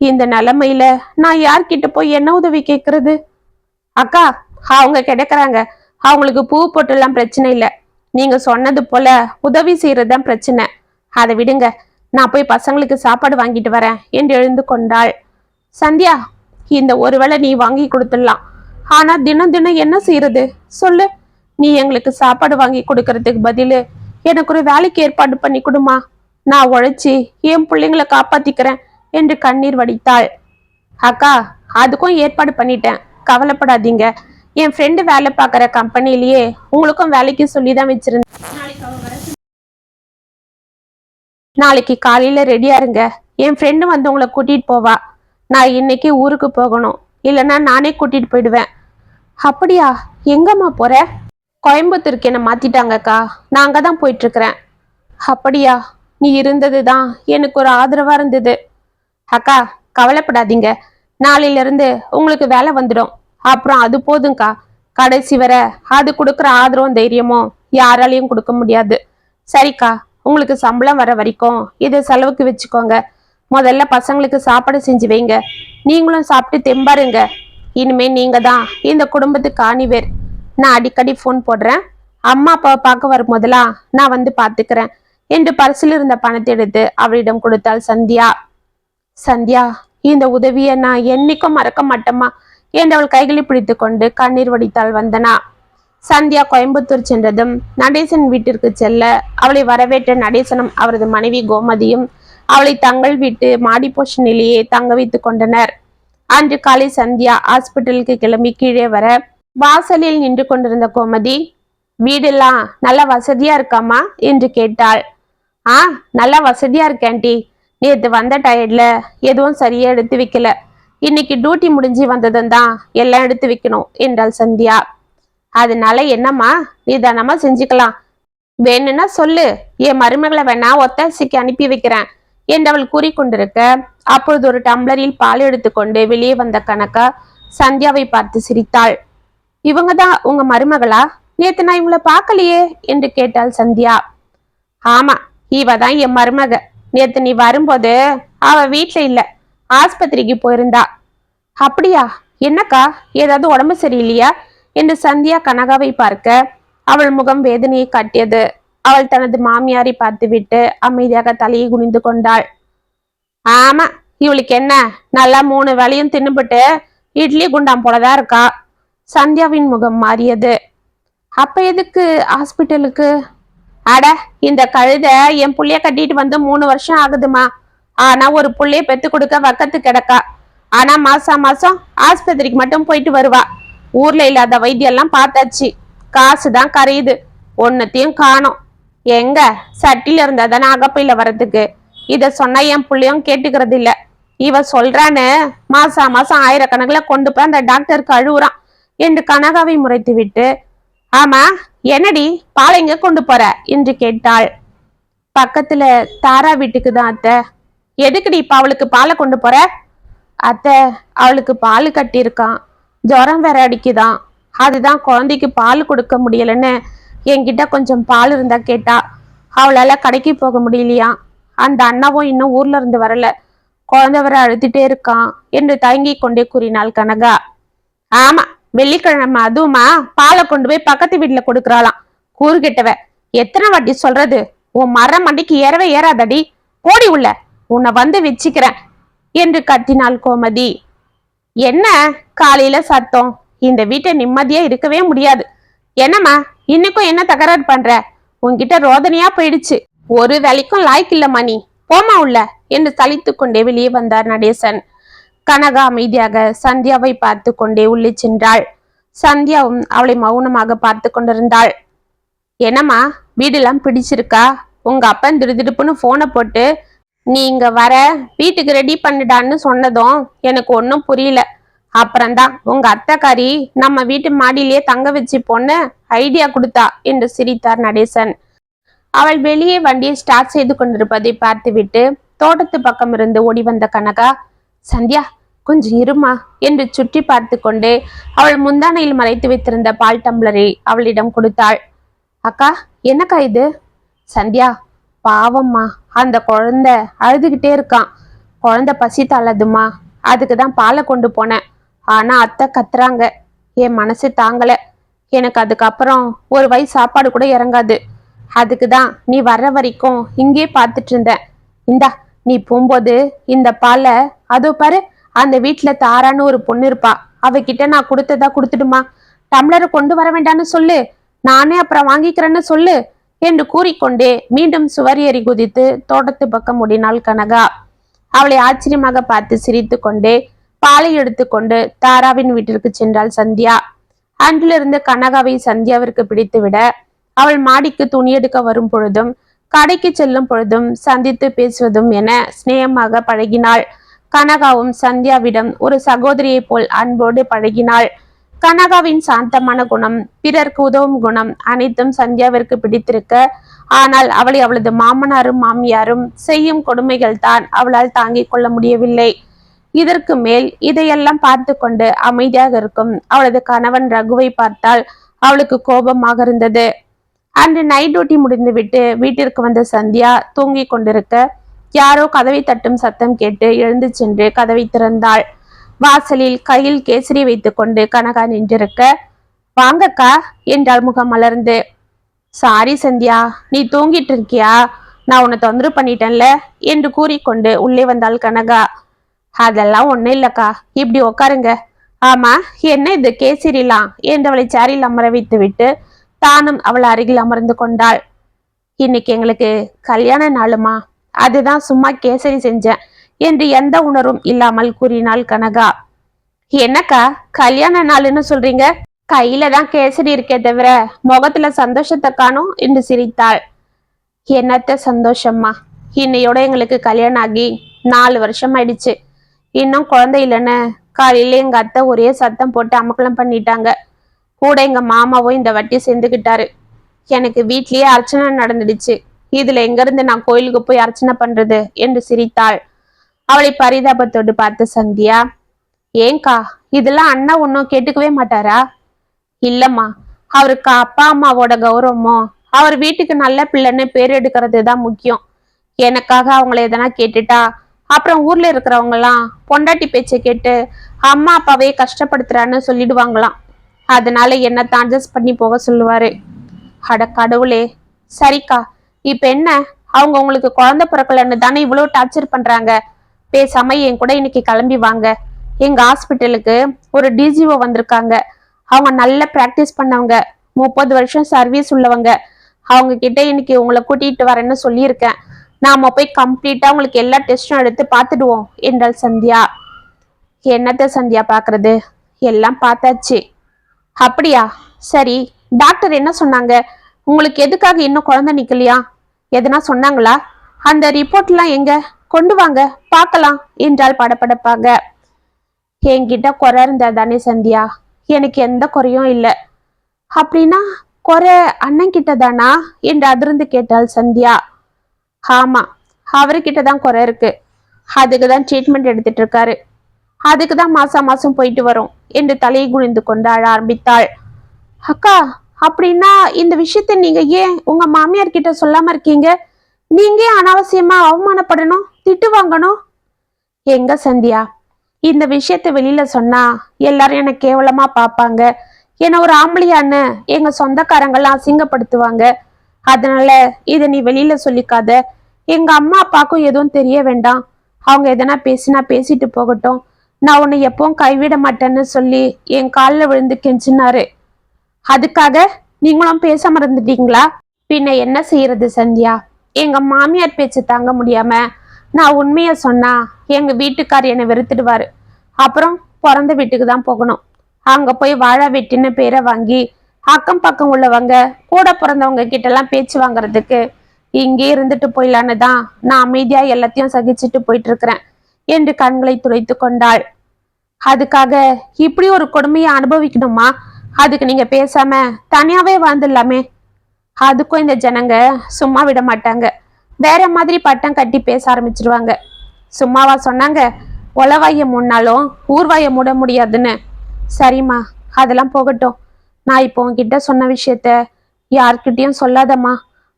இந்த நிலைமையில நான் யார்கிட்ட போய் என்ன உதவி கேட்கறது? அக்கா, அவங்க கிடைக்கிறாங்க, அவங்களுக்கு பூ பொட்டெல்லாம் பிரச்சனை இல்லை. நீங்க சொன்னது போல உதவி செய்யறதுதான் பிரச்சனை. அதை விடுங்க, நான் போய் பசங்களுக்கு சாப்பாடு வாங்கிட்டு வரேன் என்று எழுந்து கொண்டாள். சந்தியா, இந்த ஒருவேளை நீ வாங்கி கொடுத்துடலாம். ஆனா தினம் தினம் என்ன செய்யறது சொல்லு? நீ எங்களுக்கு சாப்பாடு வாங்கி கொடுக்கறதுக்கு பதிலு எனக்கு ஒரு வேலைக்கு ஏற்பாடு பண்ணி கொடுமா. நான் உழைச்சி என் பிள்ளைங்களை காப்பாத்திக்கிறேன் என்று கண்ணீர் வடித்தாள். அக்கா, அதுக்கும் ஏற்பாடு பண்ணிட்டேன், கவலைப்படாதீங்க. என் ஃப்ரெண்டு வேலை பார்க்குற கம்பெனிலேயே உங்களுக்கும் வேலைக்கு சொல்லிதான் வச்சிருந்தேன். நாளைக்கு காலையில ரெடியா இருங்க. என் ஃப்ரெண்டு வந்து உங்களை கூட்டிட்டு போவா. நான் இன்னைக்கு ஊருக்கு போகணும், இல்லைன்னா நானே கூட்டிட்டு போயிடுவேன். அப்படியா, எங்கம்மா போற? கோயம்புத்தூருக்கு என்ன மாத்திட்டாங்கக்கா, நான் அங்கதான் போயிட்டு இருக்கிறேன். அப்படியா, நீ இருந்ததுதான் எனக்கு ஒரு ஆதரவா இருந்தது. அக்கா, கவலைப்படாதீங்க, நாளையில இருந்து உங்களுக்கு வேலை வந்துடும். அப்புறம் அது போதுங்கக்கா. கடைசி வரை அது கொடுக்குற ஆதரவும் தைரியமும் யாராலையும் கொடுக்க முடியாது. சரிக்கா, உங்களுக்கு சம்பளம் வர வரைக்கும் இதை செலவுக்கு வச்சுக்கோங்க. முதல்ல பசங்களுக்கு சாப்பாடு செஞ்சு வைங்க, நீங்களும் சாப்பிட்டு தெம்பாருங்க. இனிமே நீங்க தான் இந்த குடும்பத்துக்கு ஆணிவேர். நான் அடிக்கடி ஃபோன் போடுறேன். அம்மா அப்பாவை பார்க்க வரும்போதெல்லாம் நான் வந்து பார்த்துக்கிறேன் என்று பரிசில் இருந்த பணத்தை எடுத்து அவளிடம் கொடுத்தாள் சந்தியா. சந்தியா, இந்த உதவியை நான் என்னைக்கும் மறக்க மாட்டேம்மா என்று அவள் கைகளை பிடித்து கொண்டு கண்ணீர் வடித்தாள் வந்தனா. சந்தியா கோயம்புத்தூர் சென்றதும் நடேசன் வீட்டிற்கு செல்ல அவளை வரவேற்ற நடேசனும் அவரது மனைவி கோமதியும் அவளை தங்கள் வீட்டு மாடி போஷனிலேயே தங்க வைத்துக் கொண்டனர். அன்று காலை சந்தியா ஹாஸ்பிட்டலுக்கு கிளம்பி கீழே வர வாசலில் நின்று கொண்டிருந்த கோமதி, வீடெல்லாம் நல்ல வசதியா இருக்காமா என்று கேட்டாள். நல்லா வசதியா இருக்கேன்டி. நேற்று வந்த டயர்ட்ல எதுவும் சரியா எடுத்து வைக்கல. இன்னைக்கு டியூட்டி முடிஞ்சு வந்ததும் தான் எல்லாம் எடுத்து வைக்கணும் என்றாள் சந்தியா. அதனால என்னம்மா, நிதானமா செஞ்சுக்கலாம். வேணும்னா சொல்லு, என் மருமகளை வேணா ஒத்தாசிக்கு அனுப்பி வைக்கிறேன் என்று அவள் கூறிக்கொண்டிருக்க அப்பொழுது ஒரு டம்ளரில் பால் எடுத்துக்கொண்டு வெளியே வந்த கனகா சந்தியாவை பார்த்து சிரித்தாள். இவங்க தான் உங்க மருமகளா? நேத்து நான் இவங்கள பார்க்கலையே என்று கேட்டாள் சந்தியா. ஆமா, இவ தான் என் மருமக. நேத்து நீ வரும்போது அவ வீட்டுல இல்ல, ஆஸ்பத்திரிக்கு போயிருந்தா. அப்படியா? என்னக்கா, ஏதாவது உடம்பு சரியில்லையா என்று சந்தியா கனகாவை பார்க்க அவள் முகம் வேதனையை காட்டியது. அவள் தனது மாமியாரை பார்த்துவிட்டு அமைதியாக தலையை குனிந்து கொண்டாள். ஆமா, இவளுக்கு என்ன, நல்லா 3 வேளையும் தின்னுபிட்டு இட்லி குண்டாம் போலதான் இருக்கா. சந்தியாவின் முகம் மாறியது. அப்ப எதுக்கு ஹாஸ்பிட்டலுக்கு? அட, இந்த கழுத என் புள்ளைய கட்டிட்டு வந்து 3 வருஷம் ஆகுதுமா. ஆனா ஒரு புள்ளைய பெத்து கொடுக்க வக்கத்து கிடக்கா. ஆனா மாசம் மாசம் ஆஸ்பத்திரிக்கு மட்டும் போயிட்டு வருவா. ஊர்ல இல்லாத வைத்தியெல்லாம் பார்த்தாச்சு, காசுதான் கரையுது, ஒன்னத்தையும் காணோம். எங்க சட்டில இருந்தா தானே அகப்பையில வர்றதுக்கு. இத சொன்னா என் புள்ளையும் கேட்டுக்கிறது இல்ல. இவ சொல்றான்னு மாசம் மாசம் ஆயிரக்கணக்கில் கொண்டு போய் அந்த டாக்டருக்கு அழுவுறான் என்று கனகாவை முறைத்து விட்டு, ஆமா என்னடி பாலை எங்க கொண்டு போற என்று கேட்டாள். பக்கத்துல தாரா வீட்டுக்கு தான் அத்தை. எதுக்குடி இப்ப அவளுக்கு பாலை கொண்டு போற? அத்தை, அவளுக்கு பால் கட்டியிருக்கான், ஜுரம் வேற அடிக்குதான். அதுதான் குழந்தைக்கு பால் கொடுக்க முடியலன்னு என்கிட்ட கொஞ்சம் பால் இருந்தா கேட்டா. அவளால கடைக்கு போக முடியலையா. அந்த அண்ணாவும் இன்னும் ஊர்ல இருந்து வரல, குழந்தை வர அழுத்திட்டே இருக்கான் என்று தயங்கி கொண்டே கூறினாள் கனகா. ஆமா, வெள்ளிக்கிழமை அதுவுமா பாலை கொண்டு போய் பக்கத்து வீட்டுல கொடுக்கறாளாம். கூறு கெட்டவ, எத்தனை வாட்டி சொல்றது? உன் மரம் மண்டிக்கு ஏறவே ஏறாதடி, போடி உள்ள, உன்னை வந்து வச்சுக்கிறேன் என்று கத்தினாள் கோமதி. என்ன காலையில சத்தம்? இந்த வீட்டை நிம்மதியா இருக்கவே முடியாது. என்னம்மா, இன்னைக்கும் என்ன தகராறு பண்ற? உன்கிட்ட ரோதனையா போயிடுச்சு. ஒரு வேலைக்கும் லாய்க்கு இல்லம்மா நீ, போமா உள்ள என்று சலித்து கொண்டே வெளியே வந்தார் நடேசன். கனகா அமைதியாக சந்தியாவை பார்த்து கொண்டே உள்ளே சென்றாள். சந்தியாவும் அவளை மௌனமாக பார்த்து கொண்டிருந்தாள். என்னம்மா, வீடெல்லாம் பிடிச்சிருக்கா? உங்க அப்பன் திடுதிடுப்புன்னு போனை போட்டு நீ இங்க வர வீட்டுக்கு ரெடி பண்ணிடான்னு சொன்னதும் எனக்கு ஒன்னும் புரியல. அப்புறம்தான் உங்க அத்தைக்காரி நம்ம வீட்டு மாடியிலேயே தங்க வச்சு பொண்ணு ஐடியா கொடுத்தா என்று சிரித்தார் நடேசன். அவள் வெளியே வண்டியை ஸ்டார்ட் செய்து கொண்டிருப்பதை பார்த்துவிட்டு தோட்டத்து பக்கம் இருந்து ஓடி வந்த கனகா, சந்தியா கொஞ்சம் இருமா என்று சுற்றி பார்த்து கொண்டு அவள் முந்தானையில் மறைத்து வைத்திருந்த பால் டம்ளரை அவளிடம் கொடுத்தாள். அக்கா, என்னக்கா இது? சந்தியா, பாவம்மா, அந்த குழந்தை அழுதுகிட்டே இருக்கான். குழந்தை பசி தள்ளதுமா, அதுக்கு தான் பாலை கொண்டு போனேன். ஆனா அத்தை கத்துறாங்க, என் மனசு தாங்கல. எனக்கு அதுக்கப்புறம் ஒரு வயசு சாப்பாடு கூட இறங்காது. அதுக்கு தான் நீ வர்ற வரைக்கும் இங்கே பார்த்துட்டு இருந்தேன். இந்தா, நீ போகும்போது இந்த பாலை அதோ பாரு, அந்த வீட்டுல தாரான்னு ஒரு பொண்ணு இருப்பா, அவகிட்ட நான் கொடுத்ததா கொடுத்துடுமா. டம்ளரை கொண்டு வர வேண்டான்னு சொல்லு, நானே அப்புறம் வாங்கிக்கிறேன்னு சொல்லு என்று கூறிக்கொண்டே மீண்டும் சுவர் ஏறி குதித்து தோட்டத்து பக்கம் ஓடினாள் கனகா. அவளை ஆச்சரியமாக பார்த்து சிரித்து கொண்டே பாலை எடுத்துக்கொண்டு தாராவின் வீட்டிற்கு சென்றாள் சந்தியா. அன்றிலிருந்து கனகாவை சந்தியாவிற்கு பிடித்துவிட அவள் மாடிக்கு துணி எடுக்க வரும் பொழுதும் கடைக்கு செல்லும் பொழுதும் சந்தித்து பேசுவதும் என சிநேகமாக பழகினாள். கனகாவும் சந்தியாவிடம் ஒரு சகோதரியை போல் அன்போடு பழகினாள். கனகாவின் சாந்தமான குணம், பிறர்க்கு உதவும் குணம் அனைத்தும் சந்தியாவிற்கு பிடித்திருக்க, ஆனால் அவளை அவளது மாமனாரும் மாமியாரும் செய்யும் கொடுமைகள் தான் அவளால் தாங்கிக் கொள்ள முடியவில்லை. இதற்கு மேல் இதையெல்லாம் பார்த்து கொண்டு அமைதியாக இருக்கும் அவளது கணவன் ரகுவை பார்த்தால் அவளுக்கு கோபமாக இருந்தது. அன்று நைட் டியூட்டி முடிந்துவிட்டு வீட்டிற்கு வந்த சந்தியா தூங்கிக் கொண்டிருக்க யாரோ கதவை தட்டும் சத்தம் கேட்டு எழுந்து சென்று கதவை திறந்தாள். வாசலில் கையில் கேசரி வைத்துக்கொண்டு கனகா நின்றிருக்க, வாங்கக்கா என்றாள் முகம் மலர்ந்து. சாரி சந்தியா, நீ தூங்கிட்டு இருக்கியா? நான் உன்னை தொந்தரவு பண்ணிட்டேன்ல என்று கூறிக்கொண்டு உள்ளே வந்தாள் கனகா. அதெல்லாம் ஒண்ணும் இல்லக்கா, இப்படி உக்காருங்க. ஆமா, என்ன இது கேசரிலாம் என்று அவளை சேரில் அமர வைத்து விட்டு தானும் அவள் அருகில் அமர்ந்து கொண்டாள். இன்னைக்கு எங்களுக்கு கல்யாண நாளுமா, அதுதான் சும்மா கேசரி செஞ்சேன் என்று எந்த உணர்வும் இல்லாமல் கூறினாள் கனகா. என்னக்கா கல்யாண நாளுன்னு சொல்றீங்க? கையில தான் கேசரி இருக்கே தவிர முகத்துல சந்தோஷத்தை காணும் என்று சிரித்தாள். என்னத்த சந்தோஷம்மா, இன்னையோட எங்களுக்கு கல்யாணம் ஆகி 4 வருஷம் ஆயிடுச்சு. இன்னும் குழந்தை இல்லைன்னு காலையில எங்க அத்தை ஒரே சத்தம் போட்டு அமக்கலம் பண்ணிட்டாங்க. கூட எங்க மாமாவும் இந்த வட்டி சேர்ந்துக்கிட்டாரு. எனக்கு வீட்லயே அர்ச்சனை நடந்துடுச்சு. இதுல எங்க இருந்து நான் கோயிலுக்கு போய் அர்ச்சனை பண்றது என்று சிரித்தாள். அவளை பரிதாபத்தோடு பார்த்து சந்தியா, ஏங்கா இதெல்லாம் அண்ணா ஒன்னும் கேட்டுக்கவே மாட்டாரா? இல்லம்மா, அவருக்கு அப்பா அம்மாவோட கௌரவமோ அவர் வீட்டுக்கு நல்ல பிள்ளைன்னு பேர் எடுக்கிறது தான் முக்கியம். எனக்காக அவங்கள எதனா கேட்டுட்டா அப்புறம் ஊர்ல இருக்கிறவங்க எல்லாம் பொண்டாட்டி பேச்சை கேட்டு அம்மா அப்பாவே கஷ்டப்படுத்துறான்னு சொல்லிடுவாங்களாம். அதனால என்னத்தான் அட்ஜஸ்ட் பண்ணி போக சொல்லுவாரு. அட கடவுளே. சரிக்கா, இப்ப என்ன, அவங்க உங்களுக்கு குழந்தை பிறக்கலன்னு தானே இவ்வளவு டார்ச்சர் பண்றாங்க? பேசாம என் கூட இன்னைக்கு கிளம்பி வாங்க. எங்க ஹாஸ்பிட்டலுக்கு ஒரு டிஜிஓ வந்திருக்காங்க. அவங்க நல்ல பிராக்டிஸ் பண்ணவங்க, 30 வருஷம் சர்வீஸ் உள்ளவங்க. அவங்க கிட்ட இன்னைக்கு உங்களை கூட்டிட்டு வரேன்னு சொல்லியிருக்கேன். நாம போய் கம்ப்ளீட்டா உங்களுக்கு எல்லா டெஸ்டும் எடுத்து பார்த்துடுவோம் என்றாள் சந்தியா. என்னத்த சந்தியா பாக்குறது, எல்லாம் பார்த்தாச்சு. அப்படியா, சரி. டாக்டர் என்ன சொன்னாங்க? உங்களுக்கு எதுக்காக இன்னும் குழந்தை நிக்கலையா? எதனா சொன்னாங்களா? அந்த ரிப்போர்ட்லாம் எங்க, கொண்டு வாங்க பார்க்கலாம் என்றால் படபடப்பாக. என்கிட்ட குறை இருந்தா தானே சந்தியா, எனக்கு எந்த குறையும் இல்லை. அப்படின்னா குறை அண்ணன் கிட்ட தானா என்று அதிர்ந்து கேட்டாள் சந்தியா. ஆமா, அவர்கிட்ட தான் குறை இருக்கு. அதுக்கு தான் ட்ரீட்மெண்ட் எடுத்துட்டு இருக்காரு. அதுக்கு தான் மாசம் மாசம் போயிட்டு வரும் என்று தலையை குனிந்து கொண்டு அழ ஆரம்பித்தாள். அக்கா, அப்படின்னா இந்த விஷயத்த நீங்க ஏன் உங்க மாமியார் கிட்ட சொல்லாம இருக்கீங்க? நீங்க அனாவசியமா அவமானப்படணும், திட்டு வாங்கணும்? எங்க சந்தியா, இந்த விஷயத்த வெளியில சொன்னா எல்லாரும் என்ன கேவலமா பார்ப்பாங்க. என்ன ஒரு ஆம்பளையான்னு எங்க சொந்தக்காரங்கெல்லாம் அசிங்கப்படுத்துவாங்க. அதனால இதை நீ வெளியில சொல்லிக்காத. எங்க அம்மா அப்பாவுக்கும் எதுவும் தெரிய வேண்டாம். அவங்க எதனா பேசினா பேசிட்டு போகட்டும். நான் உன்னை எப்பவும் கைவிட மாட்டேன்னு சொல்லி என் காலில் விழுந்து கெஞ்சினாரு. அதுக்காக நீங்களும் பேச மறந்துட்டீங்களா? பின்ன என்ன செய்யறது சந்தியா, எங்க மாமியார் பேச்சு தாங்க முடியாம நான் உண்மைய சொன்னா எங்க வீட்டுக்கார் என்னை வெறுத்துடுவாரு. அப்புறம் பிறந்த வீட்டுக்கு தான் போகணும். அங்க போய் வாழ வெட்டின்னு பேரை வாங்கி அக்கம் பக்கம் உள்ளவங்க கூட பிறந்தவங்க கிட்ட எல்லாம் பேச்சு வாங்குறதுக்கு இங்கே இருந்துட்டு போயிடலான்னு தான் நான் அமைதியா எல்லாத்தையும் சகிச்சுட்டு போயிட்டு இருக்கிறேன் என்று கண்களை துடைத்து கொண்டாள். அதுக்காக இப்படி ஒரு கொடுமையை அனுபவிக்கணுமா? அதுக்கு நீங்க பேசாம தனியாவே வாழ்ந்துடலாமே. அதுக்கும் இந்த ஜனங்க சும்மா விட மாட்டாங்க. வேற மாதிரி பட்டம் கட்டி பேச ஆரம்பிச்சிருவாங்க. சும்மாவா சொன்னாங்க, உளவாய மூடினாலும் ஊர்வாய மூட முடியாதுன்னு? சரிம்மா, அதெல்லாம் போகட்டும். நான் இப்போ உன்கிட்ட சொன்ன விஷயத்த யார்கிட்டயும் சொல்லாதம்மா.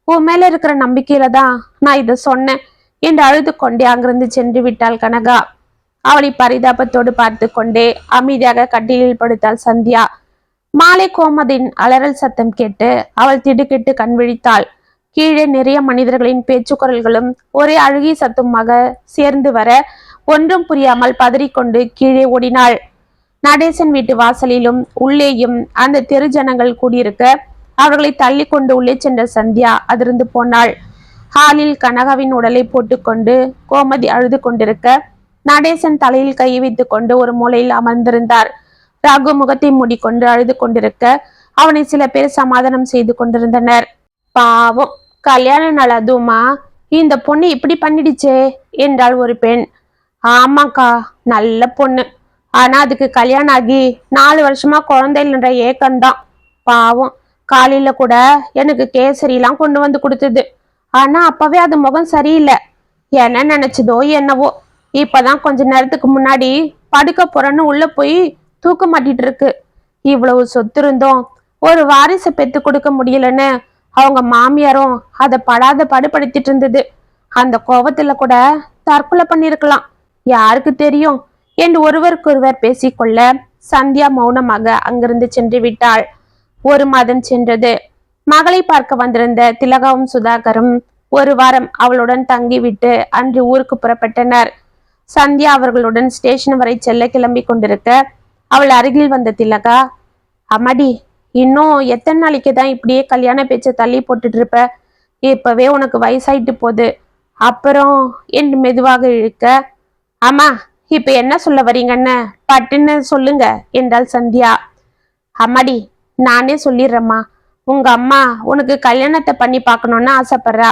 உன் மேல இருக்கிற நம்பிக்கையில தான் நான் இதை சொன்னேன் என்று அழுது கொண்டே அங்கிருந்து சென்று விட்டாள் கனகா. அவளை பரிதாபத்தோடு பார்த்து கொண்டே அமைதியாக கட்டிலில் படுத்தாள் சந்தியா. மாலை கோமதின் அலறல் சத்தம் கேட்டு அவள் திடுக்கிட்டு கண் விழித்தாள். கீழே நிறைய மனிதர்களின் பேச்சு குரல்களும் ஒரே அழுகி சத்துமாக சேர்ந்து வர ஒன்றும் புரியாமல் பதறிக்கொண்டு கீழே ஓடினாள். நடேசன் வீட்டு வாசலிலும் உள்ளேயும் அந்த தெரு ஜனங்கள் கூடியிருக்க அவர்களை தள்ளி கொண்டு உள்ளே சென்ற சந்தியா அதிர்ந்து போனாள். ஹாலில் கனகாவின் உடலை போட்டுக்கொண்டு கோமதி அழுது கொண்டிருக்க நடேசன் தலையில் கை வைத்துக் கொண்டு ஒரு மூலையில் அமர்ந்திருந்தார். ராகு முகத்தை மூடிக்கொண்டு அழுது கொண்டிருக்க அவனை சில பேர் சமாதானம் செய்து கொண்டிருந்தனர். பாவம், கல்யாண நாள் அதுவுமா, இந்த பொண்ணு இப்படி பண்ணிடுச்சே என்றாள் ஒரு பெண். ஆமாக்கா, நல்ல பொண்ணு. ஆனா அதுக்கு கல்யாணம் ஆகி 4 வருஷமா குழந்தை இல்லைன்ற ஏக்கம்தான். பாவம், காலையில கூட எனக்கு கேசரிலாம் கொண்டு வந்து கொடுத்தது. ஆனா அப்பவே அது முகம் சரியில்லை. என்ன நினைச்சதோ என்னவோ, இப்பதான் கொஞ்ச நேரத்துக்கு முன்னாடி படுக்க போறேன்னு உள்ள போய் தூக்க மாட்டிட்டு இருக்கு. இவ்வளவு சொத்து இருந்தோம் ஒரு வாரிசை பெத்து கொடுக்க முடியலன்னு அவங்க மாமியாரும் அதை படாத படுபடுத்திட்டு இருந்தது. அந்த கோவத்துல கூட தற்கொலை பண்ணிருக்கலாம். யாருக்கு தெரியும்? என்று ஒருவருக்கொருவர் பேசிக்கொள்ள சந்தியா மௌனமாக அங்கிருந்து சென்று விட்டாள். 1 மாதம் சென்றது. மகளை பார்க்க வந்திருந்த திலகாவும் சுதாகரும் 1 வாரம் அவளுடன் தங்கிவிட்டு அன்று ஊருக்கு புறப்பட்டனர். சந்தியா அவர்களுடன் ஸ்டேஷன் வரை செல்ல கிளம்பி கொண்டிருக்க அவள் அருகில் வந்த திலகா, அம்மாடி, இன்னும் எத்தனை நாளைக்கு தான் இப்படியே கல்யாண பேச்சை தள்ளி போட்டுட்டு இருப்ப? இப்பவே உனக்கு வயசாயிட்டு போகுது. அப்புறம் என்று மெதுவாக இழுக்க, அம்மா, இப்ப என்ன சொல்ல வரீங்கன்னு பட்டுன்னு சொல்லுங்க என்றாள் சந்தியா. அம்மாடி, நானே சொல்லிடுறேம்மா. உங்க அம்மா உனக்கு கல்யாணத்தை பண்ணி பார்க்கணும்னு ஆசைப்படுறா.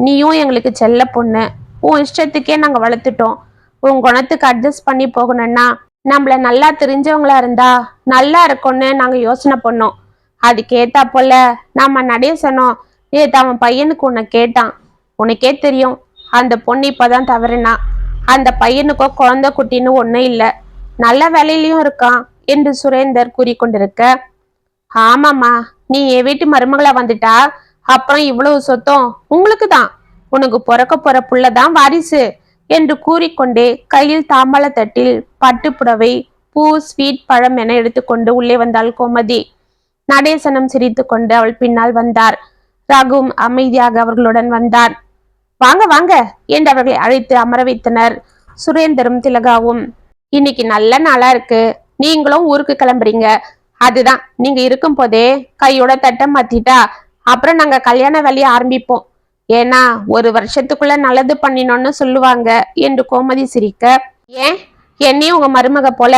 நீயும் எங்களுக்கு செல்ல பொண்ணு. உன் இஷ்டத்துக்கே நாங்க வளர்த்துட்டோம். உன் குணத்துக்கு அட்ஜஸ்ட் பண்ணி போகணும்னா நம்மள நல்லா தெரிஞ்சவங்களா இருந்தா நல்லா இருக்கும்னு நாங்க யோசனை பண்ணோம். அதுக்கேத்தா போல நம்ம நடேசனும் நேத்து அவன் பையனுக்கு உன்னை கேட்டான். உனக்கே தெரியும், அந்த பொண்ணு இப்பதான் தவறுனா. அந்த பையனுக்கோ குழந்தை குட்டின்னு ஒன்னும் இல்லை, நல்ல வேலையிலயும் இருக்கான் என்று சுரேந்தர் கூறிக்கொண்டிருக்க, ஆமாம்மா, நீ என் வீட்டு மருமகளா வந்துட்டா அப்புறம் இவ்வளவு சொத்தம் உங்களுக்கு தான். உனக்கு பிறக்க போற புள்ளதான் வாரிசு என்று கூறிக்கொண்டே கையில் தாம்பாள தட்டில் பட்டுப்புடவை, பூ, ஸ்வீட், பழம் என எடுத்துக்கொண்டு உள்ளே வந்தாள் கோமதி. நடேசனம் சிரித்து கொண்டு அவள் பின்னால் வந்தார். ரகுவும் அமைதியாக அவர்களுடன் வந்தான். வாங்க வாங்க என்று அவர்களை அழைத்து அமர வைத்தனர் சுரேந்தரும் திலகாவும். இன்னைக்கு நல்ல நாளா இருக்கு, நீங்களும் ஊருக்கு கிளம்புறீங்க. அதுதான், நீங்க இருக்கும் போதே கையோட தட்டம் மாத்திட்டா அப்புறம் நாங்க கல்யாண வேலையை ஆரம்பிப்போம். ஏன்னா 1 வருஷத்துக்குள்ள நல்லது பண்ணினோன்னு சொல்லுவாங்க என்று கோமதி சிரிக்க, ஏன் என்னையும் உங்க மருமக போல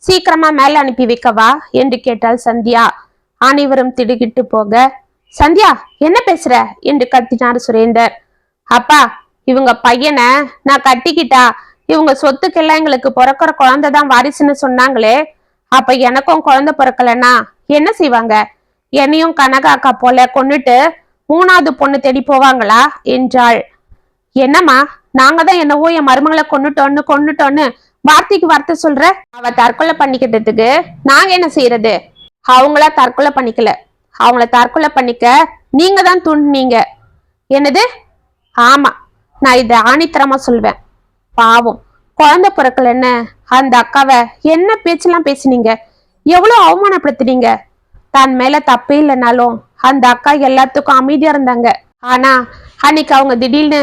சீக்கிரமா மேல அனுப்பி வைக்கவா என்று கேட்டாள் சந்தியா. அனைவரும் திடுகிட்டு போக, சந்தியா, என்ன பேசுற என்று கத்தினார் சுரேந்தர். அப்பா, இவங்க பையனை நான் கட்டிக்கிட்டா இவங்க சொத்துக்கெல்லாம் எங்களுக்கு பிறக்கிற குழந்தைதான் வாரிசுன்னு சொன்னாங்களே, அப்ப எனக்கும் குழந்தை பிறக்கலன்னா என்ன செய்வாங்க? என்னையும் கனகாக்கா போல கொன்னுட்டு 3வது பொண்ணு தேடி போவாங்களா என்றாள். என்னம்மா, நாங்க தான் என்னவோ என் மருமகளை கொன்னுட்டோன்னு வார்த்தைக்கு வார்த்தை சொல்ற. அவ தற்கொலை பண்ணிக்கிட்டதுக்கு நாங்க என்ன செய்யறது? அவங்களா தற்கொலை பண்ணிக்கல, அவங்கள தற்கொலை பண்ணிக்க நீங்க தான் தூண்டினீங்க. என்னது? ஆமா, நான் இதை ஆணித்தரமா சொல்வேன். பாவம், குழந்தை பிறக்கலன்னு அந்த அக்காவை என்ன பேச்செல்லாம் பேசினீங்க, எவ்வளவு அவமானப்படுத்தினீங்க. தன் மேல தப்பே இல்லைனாலும் அந்த அக்கா எல்லாத்துக்கும் அமைதியா இருந்தாங்க. ஆனா அன்னைக்கு அவங்க திடீர்னு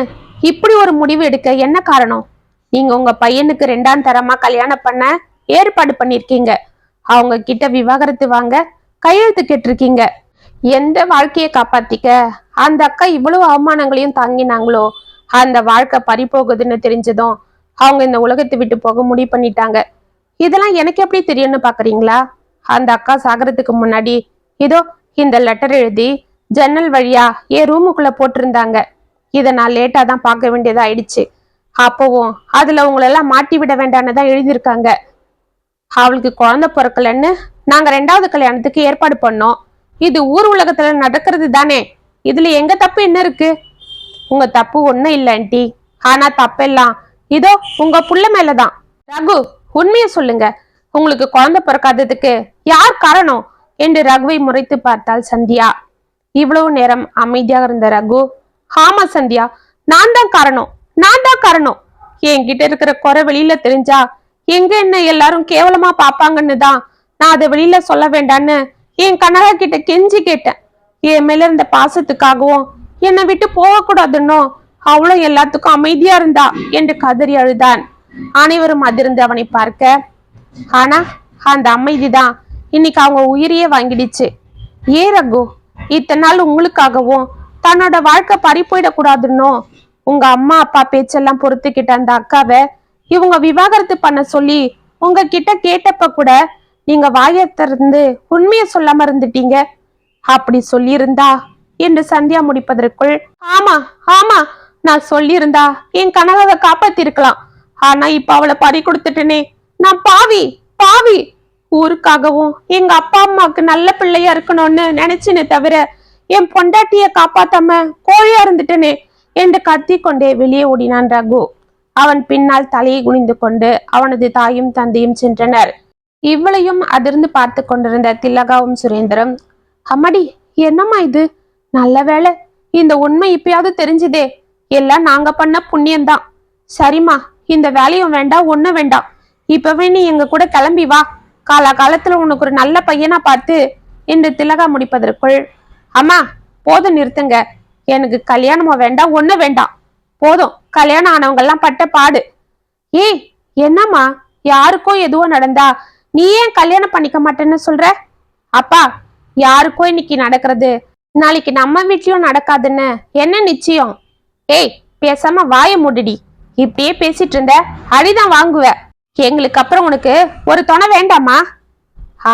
இப்படி ஒரு முடிவு எடுக்க என்ன காரணம்? நீங்க உங்க பையனுக்கு 2ஆம் தரமா கல்யாணம் பண்ண ஏற்பாடு பண்ணிருக்கீங்க. அவங்க கிட்ட விவாகரத்து வாங்க கையெழுத்து கேட்டிருக்கீங்க. எந்த வாழ்க்கையை காப்பாத்திக்க அந்த அக்கா இவ்வளவு அவமானங்களையும் தாங்கினாங்களோ அந்த வாழ்க்கை பறிபோகுதுன்னு தெரிஞ்சதும் அவங்க இந்த உலகத்தை விட்டு போக முடிவு பண்ணிட்டாங்க. இதெல்லாம் எனக்கு எப்படி தெரியும்னு பாக்குறீங்களா? அந்த அக்கா சாகறதுக்கு முன்னாடி இதோ இந்த லெட்டர் எழுதி ஜன்னல் வழியா என் ரூமுக்குள்ள போட்டிருந்தாங்க. இதை நான் லேட்டா தான் பார்க்க வேண்டியதா ஆயிடுச்சு. அப்பவும் அதுல உங்களெல்லாம் மாட்டி விட வேண்டான்னு தான் எழுதியிருக்காங்க. அவளுக்கு குழந்தை பிறக்கலன்னு நாங்க 2வது கல்யாணத்துக்கு ஏற்பாடு பண்ணோம். இது ஊர் உலகத்துல நடக்கிறது தானே, இதுல எங்க தப்பு என்ன இருக்கு? உங்க தப்பு ஒண்ணும் இல்லை ஆண்டி. ஆனா தப்பெல்லாம் இதோ உங்க புள்ள மேலதான். ரகு, உண்மையை சொல்லுங்க, உங்களுக்கு குழந்தை பிறக்காததுக்கு யார் காரணம் என்று ரகுவை முறைத்து பார்த்தாள் சந்தியா. இவ்வளவு நேரம் அமைதியாக இருந்த ரகு, ஆமா சந்தியா, நான் தான் காரணம். என்கிட்ட இருக்கிற குறை வெளியில தெரிஞ்சா எங்க என்ன எல்லாரும் கேவலமா பாப்பாங்கன்னு தான் நான் அதை வெளியில சொல்ல வேண்டான்னு என் கனகா கிட்ட கெஞ்சி கேட்டேன். என் மேல இருந்த பாசத்துக்காகவும் என்னை விட்டு போகக்கூடாதுன்னோ அவளும் எல்லாத்துக்கும் அமைதியா இருந்தா என்று கதறி அழுதான். அனைவரும் அதிர்ந்து அவனை பார்க்க, ஆனா அந்த அமைதிதான் இன்னைக்கு அவங்க உயிரையே வாங்கிடுச்சு. ஏ ரகு, இத்தனை நாள் உங்களுக்காகவும் தன்னோட வாழ்க்கை பறி போயிடக்கூடாதுன்னோ உங்க அம்மா அப்பா பேச்செல்லாம் பொறுத்துக்கிட்ட அந்த அக்காவை இவங்க விவாகரத்து பண்ண சொல்லி உங்ககிட்ட கேட்டப்ப கூட நீங்க வாயை திறந்து உண்மையை சொல்லாம இருந்துட்டீங்க. அப்படி சொல்லியிருந்தா என்று சந்தியா முடிப்பதற்குள், ஆமா ஆமா, நான் சொல்லியிருந்தா என் கனவை காப்பாத்திருக்கலாம். ஆனா இப்ப அவளை பறி கொடுத்துட்டேனே, நான் பாவி. ஊருக்காகவும் எங்க அப்பா அம்மாவுக்கு நல்ல பிள்ளையா இருக்கணும்னு நினைச்சேனே தவிர என் பொண்டாட்டிய காப்பாத்தாம கோழியா இருந்துட்டேனே என்று கத்தி கொண்டே வெளியே ஓடினான் ரகு. அவன் பின்னால் தலையை குனிந்து கொண்டு அவனது தாயும் தந்தையும் சென்றனர். இவளையும் அதிர்ந்து பார்த்து கொண்டிருந்த திலகாவும் சுரேந்தரும், அம்மாடி, என்னம்மா இது? நல்ல வேளை இந்த உண்மை இப்பயாவது தெரிஞ்சுதே. எல்லாம் நாங்க பண்ண புண்ணியம்தான். சரிம்மா, இந்த வேலையும் வேண்டாம், ஒண்ணும் வேண்டாம். இப்பவே நீ எங்க கூட கிளம்பி வா. காலத்துல உனக்கு ஒரு நல்ல பையனா பார்த்து என்று திலகா முடிப்பதற்குள், அம்மா போதும் நிறுத்துங்க. எனக்கு கல்யாணமா வேண்டாம், ஒண்ணு வேண்டாம். போதும், கல்யாணம் ஆனவங்க எல்லாம் பட்ட பாடு. ஏய் என்னம்மா, யாருக்கும் எதுவும் நடந்தா நீ ஏன் கல்யாணம் பண்ணிக்க மாட்டேன்னு சொல்ற? அப்பா, யாருக்கும் இன்னைக்கு நடக்கிறது நாளைக்கு நம்ம வீட்லயும் நடக்காதுன்னு என்ன நிச்சயம்? ஏய் பேசாம வாய மூடிடி. இப்படியே பேசிட்டு இருந்த அடிதான் வாங்குவ. எங்களுக்கு அப்புறம் உனக்கு ஒரு துணை வேண்டாமா?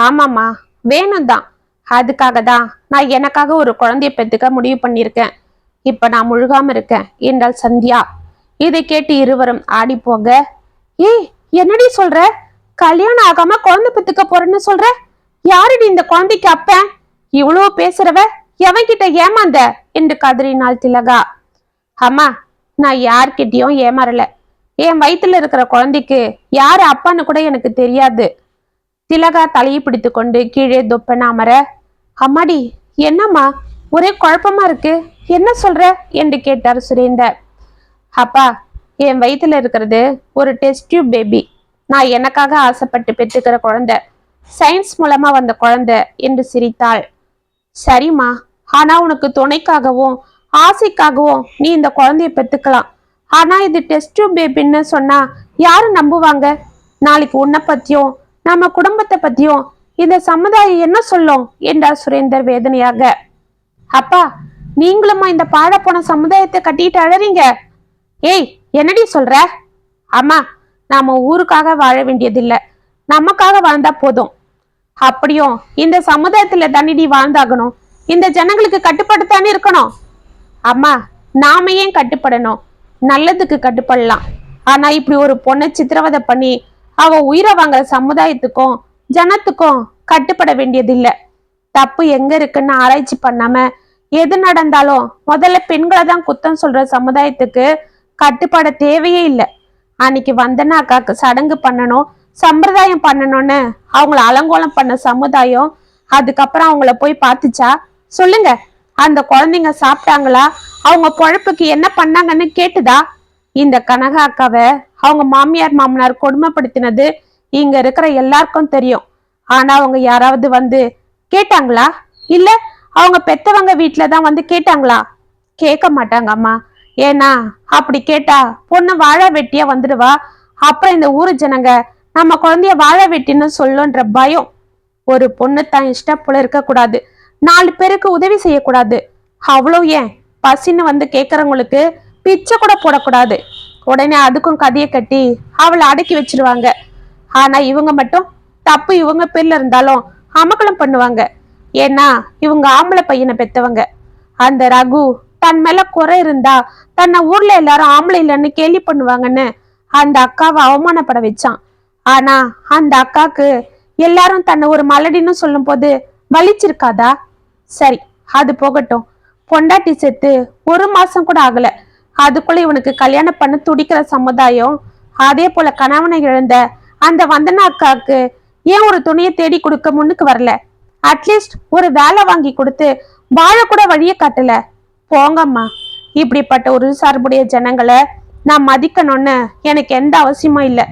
ஆமாம்மா, வேணும் தான். அதுக்காக தான் நான் எனக்காக ஒரு குழந்தைய பெத்துக்க முடிவு பண்ணியிருக்கேன். இப்ப நான் முழுகாம இருக்கேன் என்றாள் சந்தியா. இதை கேட்டு இருவரும் ஆடி போக, ஏய் என்னடி சொல்ற? கல்யாணம் ஆகாம குழந்தை பெத்துக்க போறேன்னு சொல்ற? யாருடி இந்த குழந்தைக்கு அப்ப? இவ்வளவு பேசுறவ எவன்கிட்ட ஏமாந்த என்று கதறினாள் திலகா. அம்மா, நான் யார்கிட்டயும் ஏமாறல. என் வயிற்றுல இருக்கிற குழந்தைக்கு யாரு அப்பான்னு கூட எனக்கு தெரியாது. திலகா தலையை பிடித்து கொண்டு கீழே தொப்பன அமர, அம்மாடி என்னம்மா ஒரே குழப்பமா இருக்கு, என்ன சொல்ற என்று கேட்டார் சுரேந்தர். அப்பா, என் வயிற்றுல இருக்கிறது ஒரு டெஸ்ட் டியூப் பேபி. நான் எனக்காக ஆசைப்பட்டு பெற்றுக்கிற குழந்தை, சயின்ஸ் மூலமா வந்த குழந்தை என்று சிரித்தாள். சரிம்மா, ஆனா உனக்கு துணைக்காகவும் ஆசைக்காகவும் நீ இந்த குழந்தைய பெத்துக்கலாம். ஆனா இது டெஸ்ட் டியூப் பேபின்னு சொன்னா யாரு நம்புவாங்க? நாளைக்கு உன்னை பத்தியும் நம்ம குடும்பத்தை பத்தியும் இந்த சமுதாயம் என்ன சொல்லும் என்றார் சுரேந்தர் வேதனையாக. அப்பா, நீங்களுமா இந்த பாழ போன சமுதாயத்தை கட்டிட்டு அழறீங்க? ஏய் என்னடி சொல்ற? அம்மா, நாம ஊருக்காக வாழ வேண்டியதில்லை, நமக்காக வாழ்ந்தா போதும். அப்படியும் இந்த சமுதாயத்துல தண்ணிடி வாழ்ந்தாகணும். இந்த ஜனங்களுக்கு கட்டுப்பட்டுத்தானே இருக்கணும். அம்மா, நாம ஏன் கட்டுப்படணும்? நல்லதுக்கு கட்டுப்படலாம். ஆனா இப்படி ஒரு பொண்ணை சித்திரவதை பண்ணி அவ உயிரை வாங்குற சமுதாயத்துக்கும் ஜனத்துக்கும் கட்டுப்பட வேண்டியதில்லை. தப்பு எங்க இருக்குன்னு ஆராய்ச்சி பண்ணாம எது நடந்தாலும் முதல்ல பெண்களை தான் குத்தம் சொல்ற சமுதாயத்துக்கு கட்டுப்பட தேவையே இல்லை. அன்னைக்கு வந்தனா அக்காக்கு சடங்கு பண்ணணும், சம்பிரதாயம் பண்ணணும்னு அவங்கள அலங்கோலம் பண்ண சமுதாயம் அதுக்கப்புறம் அவங்கள போய் பார்த்துச்சா? சொல்லுங்க, அந்த குழந்தைங்க சாப்பிட்டாங்களா? அவங்க பொழப்புக்கு என்ன பண்ணாங்கன்னு கேட்டுதா? இந்த கனகா அக்காவை அவங்க மாமியார் மாமனார் கொடுமைப்படுத்தினது இங்க இருக்கிற எல்லாருக்கும் தெரியும். ஆனா அவங்க யாராவது வந்து கேட்டாங்களா? இல்ல அவங்க பெத்தவங்க வீட்டுலதான் வந்து கேட்டாங்களா? கேட்க மாட்டாங்க அம்மா. ஏன்னா அப்படி கேட்டா பொண்ணு வாழ வெட்டியா வந்துடுவா. அப்புறம் இந்த ஊரு ஜனங்க நம்ம குழந்தைய வாழ வெட்டின்னு சொல்லுன்ற பயம். ஒரு பொண்ணு தான் இஷ்டம் போல இருக்க கூடாது, 4 பேருக்கு உதவி செய்யக்கூடாது. அவ்வளவு ஏன் பசின்னு வந்து கேட்கறவங்களுக்கு பிச்சை கூட போடக்கூடாது. உடனே அதுக்கும் கதையை கட்டி அவளை அடக்கி வச்சிருவாங்க. ஆனா இவங்க மட்டும் தப்பு இவங்க பேர்ல இருந்தாலும் அமக்கலம் பண்ணுவாங்க. ஏன்னா இவங்க ஆம்பளை பையனை பெத்தவங்க. அந்த ரகு தன் மேல குறை இருந்தா தன்னை ஊர்ல எல்லாரும் ஆம்பளை இல்லைன்னு கேலி பண்ணுவாங்கன்னு அந்த அக்காவை அவமானப்பட வச்சான். ஆனா அந்த அக்காக்கு எல்லாரும் தன்னை ஒரு மலடின்னு சொல்லும் போது வலிச்சிருக்காதா? சரி, அது போகட்டும். பொண்டாட்டி செத்து 1 மாசம் கூட ஆகல, அதுக்குள்ள இவனுக்கு கல்யாணம் பண்ண துடிக்கிற சமுதாயம் அதே போல கணவனை இழந்த அந்த வந்தனா அக்காவுக்கு ஏன் ஒரு துணியை தேடி கொடுக்க முன்னுக்கு வரல? அட்லீஸ்ட் ஒரு வேலை வாங்கி கொடுத்து வாழ கூட வழிய காட்டல. போங்கம்மா, இப்படிப்பட்ட ஒரு சார்புடைய ஜனங்களை நான் மதிக்கணும்னு எனக்கு எந்த அவசியமும் இல்லை.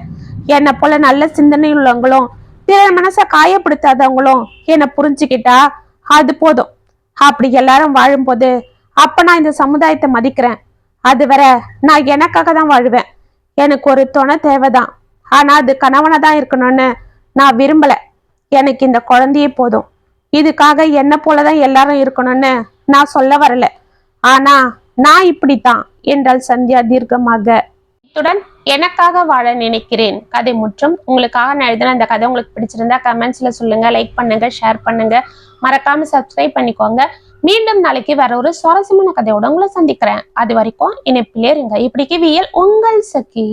என்னை போல நல்ல சிந்தனை உள்ளவங்களும் பிறர் மனசை காயப்படுத்தாதவங்களும் என்னை புரிஞ்சுக்கிட்டா அது போதும். அப்படி எல்லாரும் வாழும்போது அப்ப நான் இந்த சமுதாயத்தை மதிக்கிறேன். அது வரை நான் எனக்காக தான் வாழுவேன். எனக்கு ஒரு துணை தேவைதான். ஆனா அது கணவனை தான் இருக்கணும்னு நான் விரும்பல. எனக்கு இந்த குழந்தையே போதும். இதுக்காக என்ன போலதான் எல்லாரும் இருக்கணும்னு நான் சொல்ல வரல. ஆனா நான் இப்படித்தான் என்றாள் சந்தியா தீர்க்கமாக. இத்துடன் எனக்காக வாழ நினைக்கிறேன் கதை முற்றும். உங்களுக்காக நான் எழுதின அந்த கதை உங்களுக்கு பிடிச்சிருந்தா கமெண்ட்ஸ்ல சொல்லுங்க, லைக் பண்ணுங்க, ஷேர் பண்ணுங்க, மறக்காம சப்ஸ்கிரைப் பண்ணிக்கோங்க. மீண்டும் நாளைக்கு வேற ஒரு சுவாரஸ்யமான கதையோட உங்களை சந்திக்கிறேன். அது வரைக்கும் இணைப்பிலே இருங்க. இப்படிக்கு வியல் உங்கள் சகி.